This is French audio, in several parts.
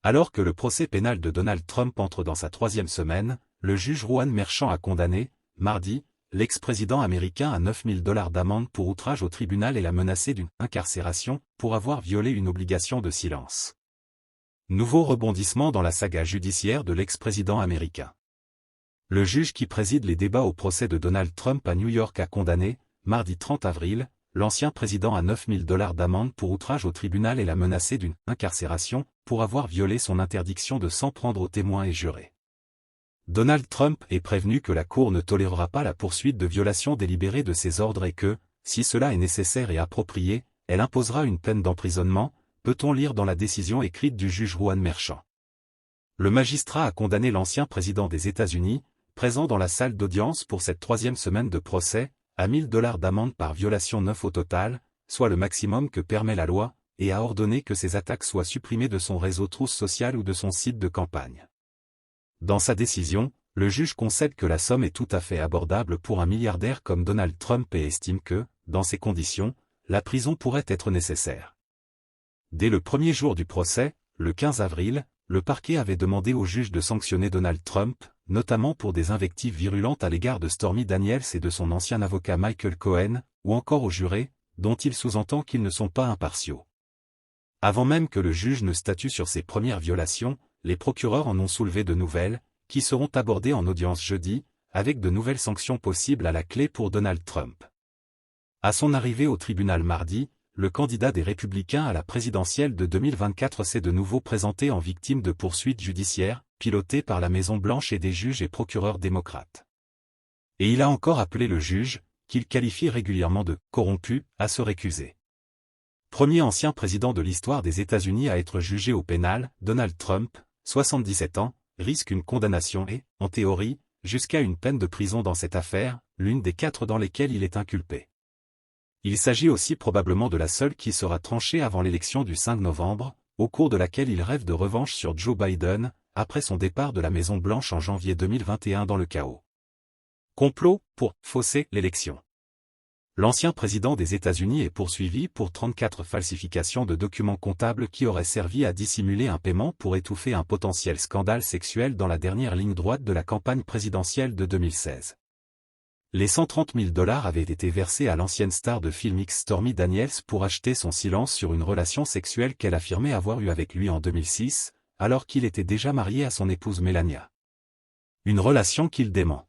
Alors que le procès pénal de Donald Trump entre dans sa troisième semaine, le juge Juan Merchan a condamné, mardi, l'ex-président américain à $9 000 d'amende pour outrage au tribunal et l'a menacé d'une incarcération pour avoir violé une obligation de silence. Nouveau rebondissement dans la saga judiciaire de l'ex-président américain. Le juge qui préside les débats au procès de Donald Trump à New York a condamné, mardi 30 avril, l'ancien président à $9 000 d'amende pour outrage au tribunal et l'a menacé d'une incarcération pour avoir violé son interdiction de s'en prendre aux témoins et jurés. Donald Trump est prévenu que la Cour ne tolérera pas la poursuite de violation délibérée de ses ordres et que, si cela est nécessaire et approprié, elle imposera une peine d'emprisonnement, peut-on lire dans la décision écrite du juge Juan Merchan. Le magistrat a condamné l'ancien président des États-Unis, présent dans la salle d'audience pour cette troisième semaine de procès, à $1 000 d'amende par violation 9 au total, soit le maximum que permet la loi, et a ordonné que ces attaques soient supprimées de son réseau trousse sociale ou de son site de campagne. Dans sa décision, le juge concède que la somme est tout à fait abordable pour un milliardaire comme Donald Trump et estime que, dans ces conditions, la prison pourrait être nécessaire. Dès le premier jour du procès, le 15 avril, le parquet avait demandé au juge de sanctionner Donald Trump, notamment pour des invectives virulentes à l'égard de Stormy Daniels et de son ancien avocat Michael Cohen, ou encore aux jurés, dont il sous-entend qu'ils ne sont pas impartiaux. Avant même que le juge ne statue sur ces premières violations, les procureurs en ont soulevé de nouvelles, qui seront abordées en audience jeudi, avec de nouvelles sanctions possibles à la clé pour Donald Trump. À son arrivée au tribunal mardi, le candidat des Républicains à la présidentielle de 2024 s'est de nouveau présenté en victime de poursuites judiciaires, pilotées par la Maison-Blanche et des juges et procureurs démocrates. Et il a encore appelé le juge, qu'il qualifie régulièrement de « corrompu », à se récuser. Premier ancien président de l'histoire des États-Unis à être jugé au pénal, Donald Trump, 77 ans, risque une condamnation et, en théorie, jusqu'à une peine de prison dans cette affaire, l'une des 4 dans lesquelles il est inculpé. Il s'agit aussi probablement de la seule qui sera tranchée avant l'élection du 5 novembre, au cours de laquelle il rêve de revanche sur Joe Biden, après son départ de la Maison-Blanche en janvier 2021 dans le chaos. Complot pour fausser l'élection. L'ancien président des États-Unis est poursuivi pour 34 falsifications de documents comptables qui auraient servi à dissimuler un paiement pour étouffer un potentiel scandale sexuel dans la dernière ligne droite de la campagne présidentielle de 2016. Les $130 000 avaient été versés à l'ancienne star de film X Stormy Daniels pour acheter son silence sur une relation sexuelle qu'elle affirmait avoir eue avec lui en 2006, alors qu'il était déjà marié à son épouse Melania. Une relation qu'il dément.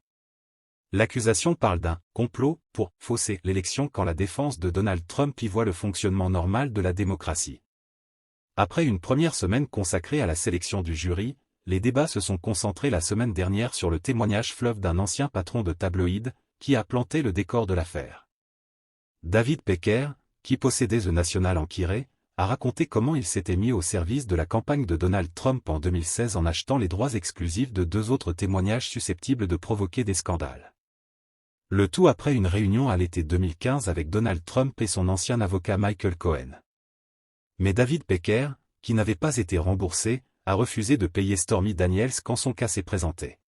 L'accusation parle d'un « complot » pour « fausser l'élection quand la défense de Donald Trump y voit le fonctionnement normal de la démocratie. Après une première semaine consacrée à la sélection du jury, les débats se sont concentrés la semaine dernière sur le témoignage fleuve d'un ancien patron de tabloïd, qui a planté le décor de l'affaire. David Pecker, qui possédait The National Enquirer, a raconté comment il s'était mis au service de la campagne de Donald Trump en 2016 en achetant les droits exclusifs de 2 autres témoignages susceptibles de provoquer des scandales. Le tout après une réunion à l'été 2015 avec Donald Trump et son ancien avocat Michael Cohen. Mais David Pecker, qui n'avait pas été remboursé, a refusé de payer Stormy Daniels quand son cas s'est présenté.